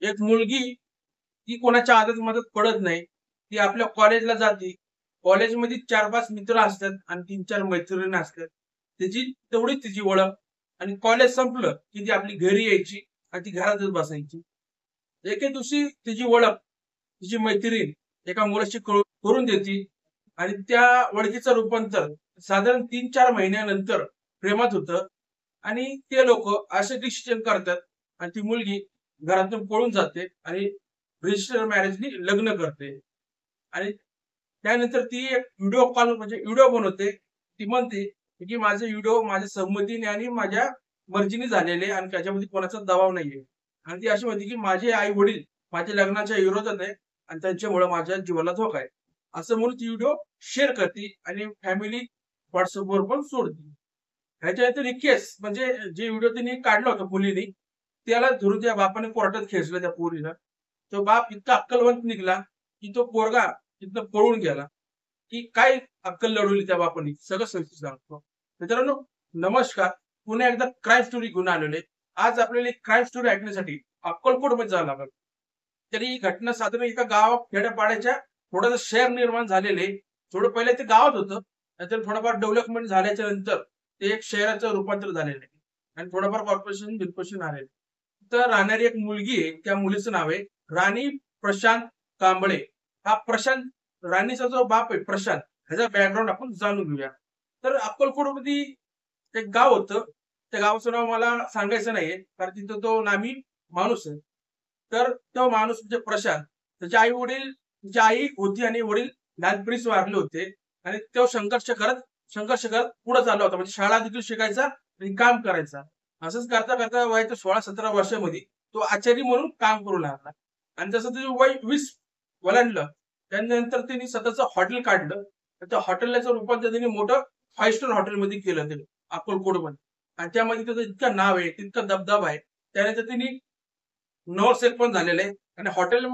एक मुलगी ती कोणाच्या आदत मदत पडत नाही. ती आपल्या कॉलेजला जाते. कॉलेजमध्ये 4-5 मित्र असतात आणि 3-4 मैत्रिणी असतात. त्याची तेवढीच तिची ओळख आणि कॉलेज संपलं की ती आपली घरी यायची आणि ती घरातच बसायची. एके दिवशी तिची ओळख, तिची मैत्रीण एका मुलाशी करून देते आणि त्या ओळखीचं रूपांतर साधारण 3-4 महिन्यानंतर प्रेमात होतं आणि ते लोकं असे डिसिजन करतात आणि ती मुलगी घरातून पळून जाते आणि रजिस्टर मॅरेजनी लग्न करते आणि त्यानंतर ती एक व्हिडिओ कॉल म्हणजे व्हिडिओ बनवते. ती म्हणते की माझे व्हिडिओ माझ्या संमतीने आणि माझ्या मर्जीने झालेले आणि त्याच्यामध्ये कोणाचा दबाव नाहीये. आणि ती अशी म्हणते की माझे आई-वडील माझ्या लग्नाच्या विरोधात आहे आणि त्यांच्यामुळे माझ्या जीवाला धोका आहे. असं म्हणून ती व्हिडिओ शेअर करते आणि फॅमिली WhatsAppवर पण सोडते. ह्याच्यानंतर ही केस म्हणजे जे व्हिडिओ तिने काढला होता मुलीने, त्याला धरून त्या बापाने कोर्टात खेचलं त्या पोरीला. तो बाप इतका अक्कलवंत निघाला, की तो पोरगा तिथनं पळून गेला, की काय अक्कल लढवली त्या बापाने सगळं सविस्तर सांगतो. मित्रांनो, नमस्कार. पुन्हा एकदा क्राईम स्टोरी घेऊन आलेलो आहे. आज आपल्याला एक क्राईम स्टोरी ऐकण्यासाठी अक्कलकोटमध्ये जावं लागेल. तर ही घटना साधारण एका खेड्यापाड्याच्या थोडंसं शहर निर्माण झालेले. थोडं पहिले ते गावात होतं. नंतर थोडंफार डेव्हलपमेंट झाल्याच्या नंतर ते एक शहराचं रूपांतर झालेलं आहे आणि थोडंफार कॉर्पोरेशन आलेलं. तर राहणारी एक मुलगी आहे. त्या मुलीचं नाव आहे राणी प्रशांत कांबळे. हा प्रशांत राणीचा जो बाप आहे प्रशांत, ह्याचा बॅकग्राऊंड आपण जाणून घेऊया. तर अक्कलकोटमध्ये एक गाव होतं. त्या गावाचं नाव मला सांगायचं नाहीये कारण तिथं तो नामी माणूस आहे. तर तो माणूस म्हणजे प्रशांत, त्याचे आई वडील, त्याची आई होती आणि वडील लहानपणीच वारले होते आणि तो संघर्ष करत पुढे चालला होता. म्हणजे शाळा देखील शिकायचा आणि काम करायचा. असंच करता करता वयाच्या 16-17 वर्षामध्ये तो आचारी म्हणून काम करू लागला आणि जसं त्याचं वय 20 ओलांडलं त्यानंतर त्यांनी स्वतःचं हॉटेल काढलं. त्या हॉटेलचं रूपांतर त्यांनी मोठं 5 स्टार हॉटेलमध्ये केलं त्यांनी अक्कलकोटमध्ये आणि त्यामध्ये त्याचं इतकं नाव आहे, तितका दबदबा आहे. त्यानंतर त्यांनी नवरसेठ पण झालेलं आहे आणि हॉटेल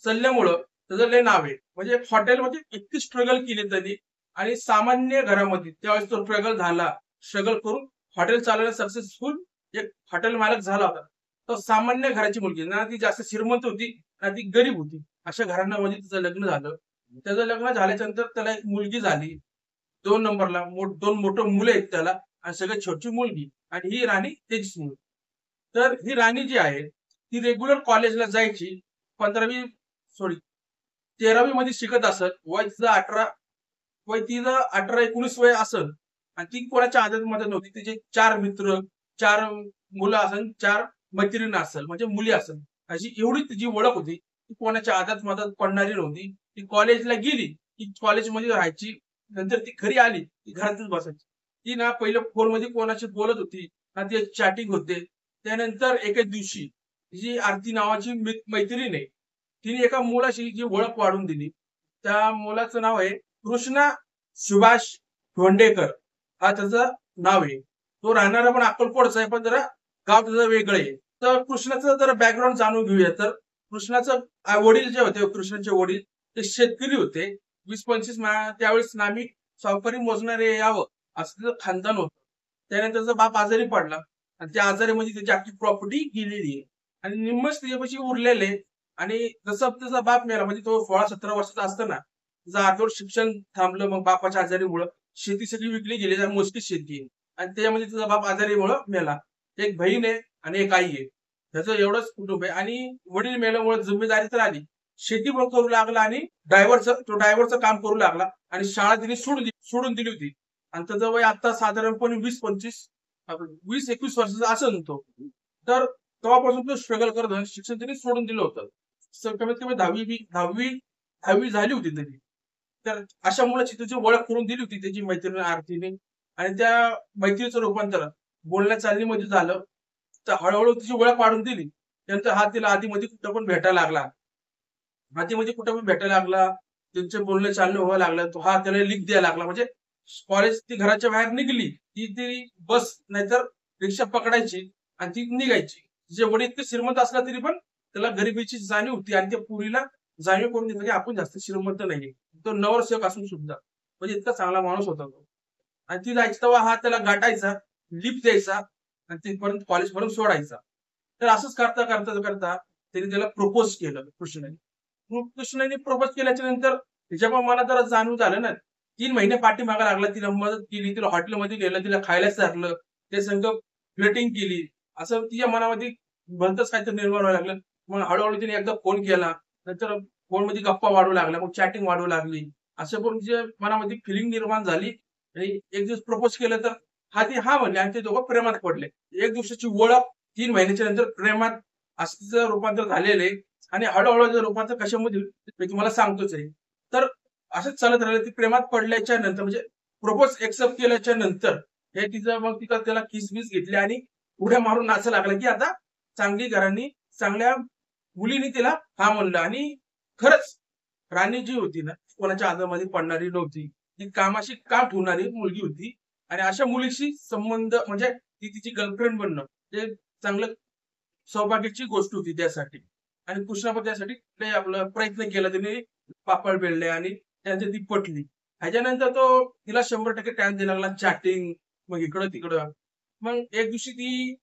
चालल्यामुळं त्याचं लय नाव आहे. म्हणजे हॉटेलमध्ये इतकी स्ट्रगल केली त्यांनी आणि सामान्य घरामध्ये त्यावेळेस तो स्ट्रगल करून हॉटेल चालवण्यात सक्सेसफुल एक हॉटेल मालक झाला होता. तो सामान्य घराची मुलगी, ना ती जास्त श्रीमंत होती ना ती गरीब होती. अशा घराण्यामध्ये तिचं लग्न झालं. त्याचं लग्न झाल्याच्या नंतर त्याला एक मुलगी झाली. 2 नंबरला 2 मोठं मुलं आहेत त्याला आणि सगळ्यात छोटी मुलगी आणि ही राणी त्याचीच मुलगी. तर ही राणी जी आहे ती रेग्युलर कॉलेजला जायची. 15वी सॉरी 13वी मध्ये शिकत असत. वय तिचं 18-19 वय असल आणि ती कोणाच्या आदतमध्ये नव्हती. तिचे 4 मित्र, 4 मुलं असन, 4 मैत्रिणी असल म्हणजे मुली असल. अशी एवढी तिची ओळख होती. ती कोणाच्या आदत पडणारी नव्हती. ती कॉलेजला गेली की कॉलेजमध्ये राहायची. नंतर ती घरी आली की घरातच बसायची. ती ना पहिलं फोनमध्ये कोणाशी बोलत होती ना ती चॅटिंग होते. त्यानंतर एके दिवशी जी आरती नावाची मैत्रीण आहे, तिने एका मुलाशी जी ओळख वाढून दिली. त्या मुलाचं नाव आहे कृष्णा सुभाष धोंडेकर, हा त्याचं नाव आहे. तो राहणारा पण अक्कलकोटचा आहे, पण जरा गाव त्याचं वेगळं आहे. तर कृष्णाचं जरा बॅकग्राऊंड जाणून घेऊया. तर कृष्णाचं वडील जे होते, कृष्णाचे वडील ते शेतकरी होते. 20-25 त्यावेळेस नामी सावकारी मोजणारे यावं असं त्याचं खानदान होतं. त्यानंतर त्याचा बाप आजारी पडला आणि त्या आजारीमध्ये त्याची अख्खी प्रॉपर्टी गेलेली आहे आणि निम्मच त्याच्यापाशी उरलेले आणि जसं त्याचा बाप मेला म्हणजे तो 16-17 वर्षाचा असताना त्याचं अर्धवट शिक्षण थांबलं. मग बापाच्या आजारीमुळं शेती सगळी विकली गेली. जरा मोजकी शेती आहे आणि त्याच्यामध्ये त्याचा बाप आजारीमुळं मेला. एक बहीण आहे आणि एक आई आहे. त्याचं एवढंच कुटुंब आहे आणि वडील मेल्यामुळे जिम्मेदारी तर आली. शेती पण करू लागला आणि ड्रायव्हरचं काम करू लागला आणि शाळा तिने सोडून दिली होती आणि त्याचं वय आता साधारणपणे 20-21 वर्षाचा असेल तो. तर तेव्हापासून तो स्ट्रगल करत होता. शिक्षण त्यांनी सोडून दिलं होतं. कमीत कमी 10वी झाली होती तरी. तर अशा मुलाची त्याची ओळख करून दिली होती त्याची मैत्रीण आरतीने आणि त्या मैत्रीचं रूपांतर बोलण्या चालणीमध्ये झालं. तर हळूहळू तिची ओळख वाढून दिली. त्यानंतर हा तिला आधीमध्ये कुठं पण भेटायला लागला. त्यांचे बोलणं चालणं व्हायला लागलं. तो हा त्याला लिख द्यायला लागला. म्हणजे कॉलेज ती घराच्या बाहेर निघली ती बस नाहीतर रिक्षा पकडायची आणि ती निघायची. तिचे वडील इतके श्रीमंत असला तरी पण त्याला गरिबीची जाणीव होती आणि त्या पुरीला जाणीव करून देत म्हणजे आपण जास्त श्रीमंत नाहीये. तो नवरसेवक असून सुद्धा म्हणजे इतका चांगला माणूस होता तो. आणि ती जायची तेव्हा हा त्याला गाठायचा, लिफ्ट द्यायचा आणि तिथपर्यंत कॉलेजपर्यंत सोडायचा. तर असंच करता त्यांनी त्याला प्रपोज केलं कृष्णाने. कृष्णाने प्रपोज केल्याच्या नंतर जेव्हा मला जरा जाणून झालं ना, 3 महिने पाठीमागे लागला, तिला मदत केली, तिला हॉटेलमध्ये नेलं, तिला खायला चारलं, ते संग फ्लर्टिंग केली. असं तिच्या मनामध्ये भलतंच काहीतरी निर्माण व्हायला लागलं. मग हळू तिने एकदा फोन केला, नंतर फोनमध्ये गप्पा वाढू लागल्या, मग चॅटिंग वाढू लागली. असं करून तिच्या मनामध्ये फिलिंग निर्माण झाली आणि एक दिवस प्रपोज केलं तर हा म्हणले आणि ते दोघं प्रेमात पडले. एक दिवसाची ओळख 3 महिन्याच्या नंतर प्रेमात असं रूपांतर झालेलं आहे आणि हळूहळू रूपांतर कशामध्ये होईल मी तुम्हाला सांगतोच आहे. तर असंच चालत राहिलं. ती प्रेमात पडल्याच्या नंतर म्हणजे प्रपोज एक्सेप्ट केल्याच्या नंतर हे तिचं मग तिला त्याला किसमिस घेतली आणि उड्या मारून नाचू लागला, की आता चांगली घरांनी चांगल्या मुलीने तिला हा म्हणलं. आणि खरंच राणी जी होती ना, कोणाच्या आदरामध्ये पडणारी नव्हती. ती कामाशी काम ठेवणारी मुलगी होती आणि अशा मुलीशी संबंध म्हणजे ती तिची गर्लफ्रेंड बनणं हे चांगलं सौभाग्याची गोष्ट होती त्यासाठी. आणि कृष्णा पण त्यासाठी लय आपला प्रयत्न केला त्याने, पापड बेलले आणि त्यांची ती पटली. ह्याच्यानंतर तो तिला 100% टाइम द्यायला लागला, चॅटिंग, मग इकडं तिकडं. मग एक दिवशी ती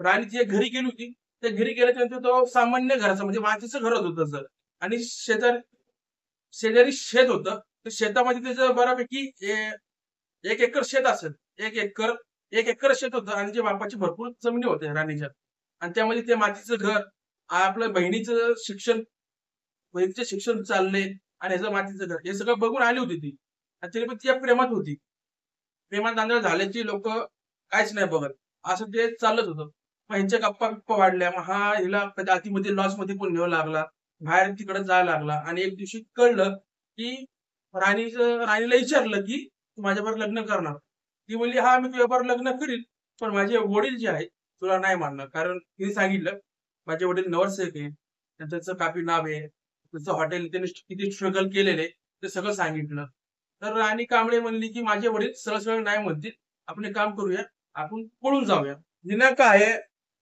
राणी तिच्या घरी गेली होती. त्या घरी गेल्याच्या नंतर तो सामान्य घराचं म्हणजे मातीचं घर होतं त्याचं आणि शेजारी शेत होतं. त्या शेतामध्ये त्याचं बऱ्यापैकी 1 एकर शेत असेल. 1 एकर शेत होतं आणि जे बापाची भरपूर जमिनी होत्या राणीच्या. आणि त्यामध्ये ते मातीचं घर, आपल्या बहिणीचं शिक्षण चाललंय आणि ह्याचं मातीचं घर हे सगळं बघून आली होती ती. आणि तरी पण तिच्या प्रेमात होती. प्रेमात आंधळ झाल्याची लोक काहीच नाही बघत. असं ते चालत होतं. मग ह्यांच्या गप्पा वाढल्या. मग हा हिला कधी आतीमध्ये लॉजमध्ये पण न्यावं लागला. बाहेर तिकडे जायला लागला आणि एक दिवशी कळलं, की राणीला विचारलं, की "तू माझ्याबरोबर लग्न करणार?" ती म्हणली, "हां, मी तुझ्याबरोबर लग्न करीन, पण माझे वडील जे आहेत तुला नाही मानणार." कारण तिने सांगितलं, "माझे वडील नवरसेवक आहे. त्यांचं काफी नाव आहे. त्याचं हॉटेल त्याने किती स्ट्रगल केलेलं आहे." ते सगळं सांगितलं. तर राणी कांबळे म्हणली, की "माझे वडील सरळ-सरळ नाही म्हणतील. आपण एक काम करूया, आपण पळून जाऊया." दिनांक आहे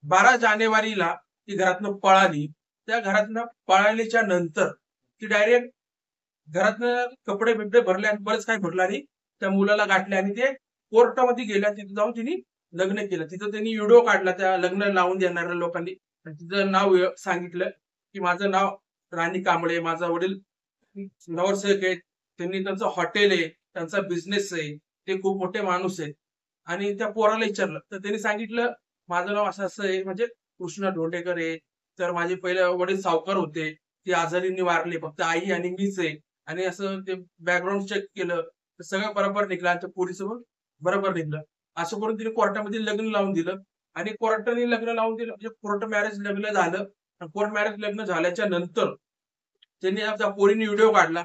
12 जानेवारीला ती घरातनं पळाली. त्या घरातनं पळाल्याच्या नंतर ती डायरेक्ट घरातनं कपडे-बिपडे भरले आणि बरंच काही भरलं आणि त्या मुलाला गाठले आणि ते कोर्टामध्ये गेल्या. तिथे जाऊन तिने लग्न केलं. तिथं त्यांनी व्हिडिओ काढला त्या लग्न लावून देणाऱ्या लोकांनी. आणि तिचं नाव सांगितलं, की "माझं नाव राणी कांबळे. माझा वडील नवरसेवक आहेत. त्यांनी त्यांचं हॉटेल आहे, त्यांचा बिझनेस आहे. ते खूप मोठे माणूस आहेत." आणि त्या पोराला विचारलं, तर त्यांनी सांगितलं, "माझं नाव असं-असं आहे, म्हणजे कृष्णा ढोंडेकर आहे. तर माझे पहिले वडील सावकार होते. ते आजारीने वारले. फक्त आई आणि मीच आहे." आणि असं ते बॅकग्राऊंड चेक केलं, तर सगळं बरोबर निघलं आणि त्या पोरीचं पण बरोबर निघलं. असं करून तिने कोर्टामध्ये लग्न लावून दिलं आणि कोर्टाने लग्न लावून दिलं म्हणजे कोर्ट मॅरेज लग्न झालं. कोर्ट मॅरेज लग्न झाल्याच्या नंतर त्यांनी त्या पोरीने व्हिडिओ काढला.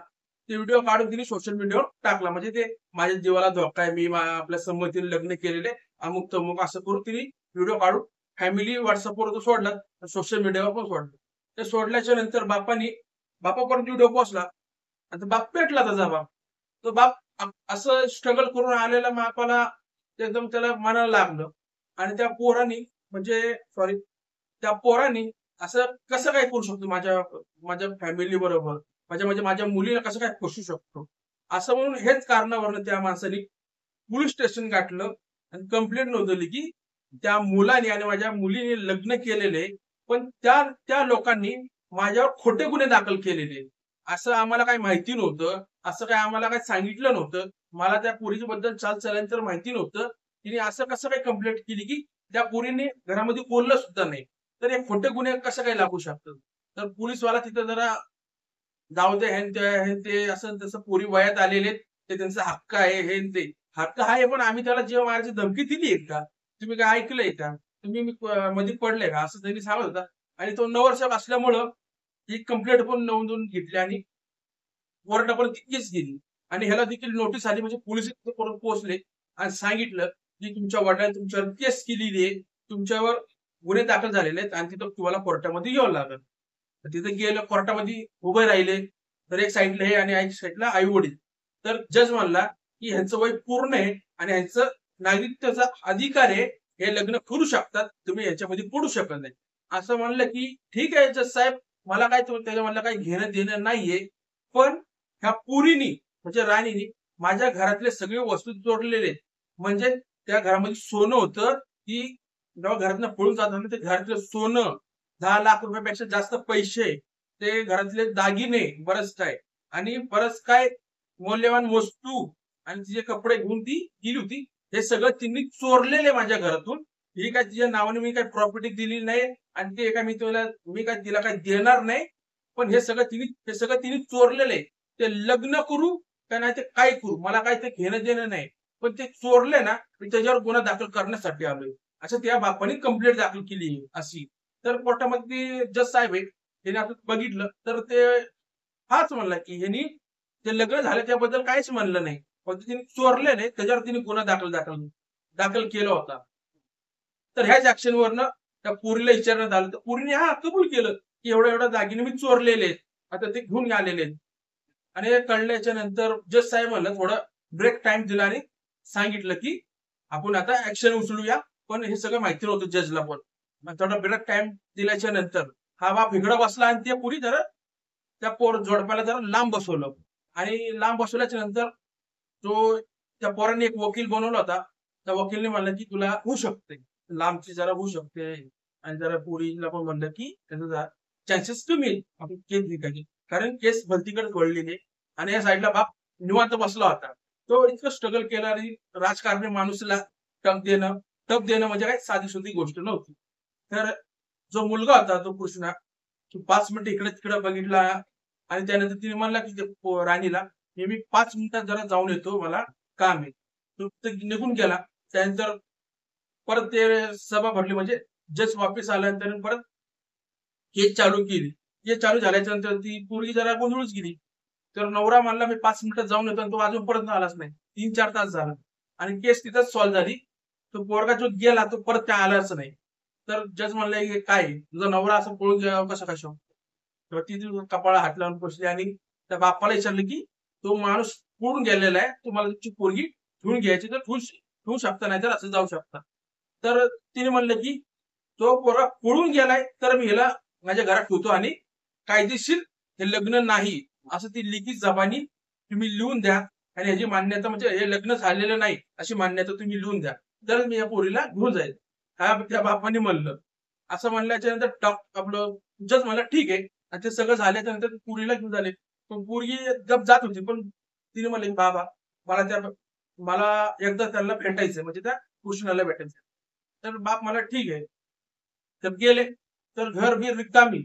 ते व्हिडिओ काढून तिने सोशल मीडियावर टाकला. म्हणजे ते माझ्या जीवाला धोका आहे, मी आपल्या संमतीने लग्न केलेले अमुक-तमुक असं करून तिने व्हिडिओ काढून फॅमिली WhatsAppवर सोडला, सोशल मीडियावर पण सोडलं. ते सोडल्याच्या नंतर बापापर्यंत व्हिडिओ पोहोचला. आता बाप पेटला त्याचा बाप. तो बाप असं स्ट्रगल करून आलेल्या बापाला एकदम त्याला मनाला लागलं आणि त्या पोरांनी म्हणजे सॉरी त्या पोरांनी असं कसं काय करू शकतो माझ्या माझ्या फॅमिली बरोबर, माझ्या म्हणजे माझ्या मुलीला कसं काय फसवू शकतो? असं म्हणून हेच कारणावरून त्या माणसाने पोलीस स्टेशन गाठलं आणि कंप्लेंट नोंदवली, की त्या मुलाने आणि माझ्या मुलीने लग्न केलेले, पण त्या त्या लोकांनी माझ्यावर खोटे गुन्हे दाखल केलेले. असं आम्हाला काही माहिती नव्हतं. असं काही आम्हाला काही सांगितलं नव्हतं. मला त्या पोरीबद्दल चालचलन तर माहिती नव्हतं. तिने असं कसं काय कंप्लेंट केली, की त्या पोरीने घरामध्ये बोललं सुद्धा नाही. तर हे खोटे गुन्हे कसं काय लागू शकतात? तर पोलिसवाला तिथं जरा जाऊ दे हेन ते असं तसं पोरी वयात आलेले आहेत. ते त्यांचा हक्क आहे हे न ते. हक्क आहे पण आम्ही त्याला जीव मारायची धमकी दिली आहे का? तुम्ही काय ऐकलंय का? तुम्ही मध्ये पडले का? असं त्यांनी सांगत होता. आणि तो नवरसेवक असल्यामुळं ही कंप्लेंट पण नोंदवून घेतली आणि कोर्टापर्यंत तितकीच गेली. आणि ह्याला देखील नोटीस आली म्हणजे पोलीस तिथे परत पोहोचले आणि सांगितलं, की तुमच्या वडिलांनी तुमच्यावर केस केलेली आहे. तुमच्यावर गुन्हे दाखल झालेले आहेत आणि तिथं तुम्हाला कोर्टामध्ये यावं लागेल. तर तिथे गेलं कोर्टामध्ये उभे राहिले. तर एक साइडला हे आणि एक साइडला आई-वडील. तर जज म्हणला, की ह्यांचं वय पूर्ण आहे आणि ह्यांचं नागरिकत्वाचा अधिकार आहे. हे लग्न करू शकतात. तुम्ही ह्याच्यामध्ये पडू शकत नाही. असं म्हणलं, की ठीक आहे जज साहेब, मला काय त्याच्या मला काही घेणं-देणं नाहीये. पण ह्या पोरीनी म्हणजे राणीनी माझ्या घरातले सगळे वस्तू चोरलेले आहेत. म्हणजे त्या घरामध्ये सोनं होतं, की जेव्हा घरातनं पळून जाताना ते घरातलं सोनं, 10 लाख रुपयापेक्षा जास्त पैसे, ते घरातले दागिने बरंच काय आणि बरंच काय मौल्यवान वस्तू आणि तिचे कपडे घेऊन ती गेली होती. हे सगळं तिने चोरलेले माझ्या घरातून. ही काय तिच्या नावाने मी काय प्रॉपर्टी दिली नाही आणि ते काय मी काय तिला काय देणार नाही. पण हे सगळं तिने चोरलेलं आहे. ते लग्न करू का नाही ते काय करू मला काय ते घेणं देणं नाही. पण ते चोरले ना, मी त्याच्यावर गुन्हा दाखल करण्यासाठी आलोय. असं त्या बापाने कंप्लेंट दाखल केली अशी. तर कोर्टामध्ये जज साहेब आहे, त्यांनी असं बघितलं तर ते हाच म्हणला की ह्यांनी ते लग्न झालं त्याबद्दल काहीच म्हणलं नाही. फक्त तिने चोरले नाही त्याच्यावर तिने गुन्हा दाखल दाखल दाखल केला होता. तर ह्याच ऍक्शनवरनं त्या पोरीला विचारण्यात आलं तर पोरीने हा कबूल केलं की एवढ्या दागिने मी चोरलेले आहेत. आता ते घेऊन आलेले आहेत. आणि हे कळल्याच्या नंतर जज साहेब म्हणलं थोडं ब्रेक टाइम दिला आणि सांगितलं की आपण आता ऍक्शन उचलूया. पण हे सगळं माहिती नव्हतं जजला पण. मग थोडा ब्रेक टाइम दिल्याच्या नंतर हा बाप इकडं बसला आणि ते पुरी जरा त्या जोडप्याला जरा लांब बसवलं. आणि लांब बसवल्याच्या नंतर तो त्या पोरांनी एक वकील बनवला होता. त्या वकीलने म्हणलं की तुला होऊ शकते, लांबची जरा होऊ शकते. आणि जरा पोरीला पण म्हणलं की त्याचा चान्सेस कमी आहेत आपण केस जिंकायचे. कारण केस भलतीकडे वळलेली आहे. आणि या साईडला बाप निवांत बसला होता. तो इतकं स्ट्रगल केला आणि राजकारणी माणूसला टप देणं म्हणजे काय साधी सुधी गोष्ट नव्हती. तर जो मुलगा होता तो कृष्णा, तो 5 मिनिटं इकडे तिकडे बघितला आणि त्यानंतर तिने म्हणला की राणीला मी 5 मिनिटात जरा जाऊन येतो, मला काम आहे. तो निघून गेला. त्यानंतर परत ते सभा भरली म्हणजे जज वापस आल्यानंतर परत केस चालू केली. केस चालू झाल्याच्या नंतर ती पोरगी जरा गोंधळूच गेली. तर नवरा म्हणला मी 5 मिनिटात जाऊन येतो आणि तो अजून परत आलाच नाही. 3-4 तास झाला आणि केस तिथंच सॉल्व्ह झाली. तो पोरगा जो गेला तो परत काय आलाच नाही. तर जज म्हणलं काय तुझा नवरा असं पळून गेला कसा कशा. तेव्हा ती कपाळा हात लावून बसली आणि त्या बापाला विचारलं की तो माणूस पळून गेलेला आहे, तुम्हाला तुमची पोरगी ठेवून घ्यायची तर ठेवू शकता, नाही तर असं जाऊ शकता. तर तिने म्हणलं की तो पोरगा पळून गेलाय तर मी ह्याला माझ्या घरात ठेवतो आणि कायदेशीर हे लग्न नाही असं ती लिखित जबानी तुम्ही लिहून द्या. आणि ह्याची मान्यता म्हणजे हे लग्न झालेलं नाही अशी मान्यता तुम्ही लिहून द्या, तर मी या पोरीला घेऊन जाईल. हा त्या बापाने म्हणलं. असं म्हणल्याच्या नंतर आपलं जज म्हणलं ठीक आहे. आणि ते सगळं झाल्याच्या नंतर पोरीला घेऊन झाले. पण पोरगी गप जात होती. पण तिने म्हणले बाबा मला एकदा त्यांना भेटायचं म्हणजे त्या कृष्णाला भेटायचं. तर बाप मला ठीक आहे. तर गेले. तर घर बीर रिकामी.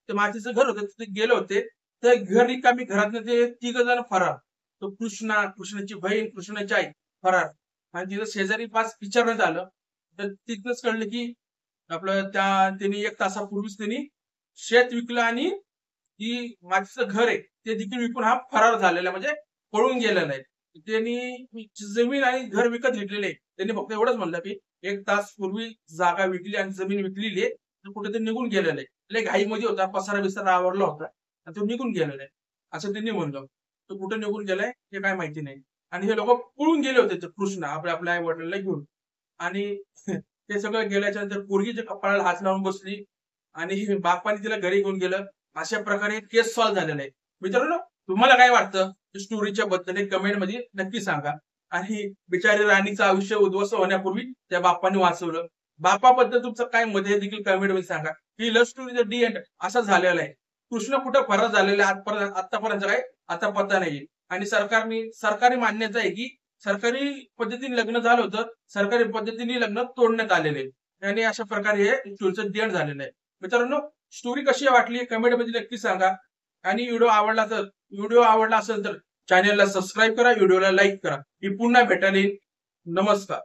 ते मातीचं घर होतं तिथे गेले होते. तर घर रिकामी, घरातले ते 3 जण फरार. तो कृष्णाची बहीण, कृष्णाची आई फरार. आणि तिथं शेजारी 5 विचारण्यात आलं. तर तिथंच कळलं की आपलं त्यांनी 1 तासापूर्वीच त्यांनी शेत विकलं आणि ही मातीचं घर आहे ते देखील विकून हा फरार झालेला म्हणजे पळून गेलेला आहे. त्यांनी जमीन आणि घर विकत घेतलेले. त्यांनी फक्त एवढंच म्हणलं की 1 तास पूर्वी जागा विकली आणि जमीन विकलेली आहे. तर कुठेतरी निघून गेलेलं आहे. लय घाईमध्ये होता, पसारा बिसारा आवरला होता आणि तो निघून गेलेला आहे असं त्यांनी म्हणलं. तो कुठे निघून गेलाय हे काय माहिती नाही. आणि हे लोक पळून गेले होते कृष्ण आपल्या आई वडिलांना घेऊन. आणि ते सगळं गेल्याच्या नंतर पोरगीच्या कपाळाला हात लावून बसली आणि बापाने तिला घरी घेऊन गेलं. अशा प्रकारे केस सॉल्व्ह झालेला आहे. मित्रांनो, तुम्हाला काय वाटतं स्टोरीच्या बद्दल कमेंट मध्ये नक्की सांगा. आणि बिचारी राणीचं आयुष्य उद्ध्वस्त होण्यापूर्वी त्या बापाने वाचवलं. बापाबद्दल तुमचं काय मत आहे देखील कमेंट मध्ये सांगा. ही लव्ह स्टोरीचा डी एंड असा झालेला आहे. कृष्ण कुठं फरार झालेला आहे आतापर्यंत काय आता पत्ता नाहीये. आणि सरकारी मान्यता आहे की सरकारी पद्धतीने लग्न झालं होतं, सरकारी पद्धतीने लग्न तोडण्यात आलेले आहे. आणि अशा प्रकारे हे स्टोरीचं डी एंड झालेलं आहे. मित्रांनो, स्टोरी कशी वाटली कमेंट मध्ये नक्की सांगा. आणि व्हिडिओ आवडला असेल तर चॅनलला सबस्क्राईब करा, व्हिडिओला लाईक करा. मी पुन्हा भेटायला येईल. नमस्कार.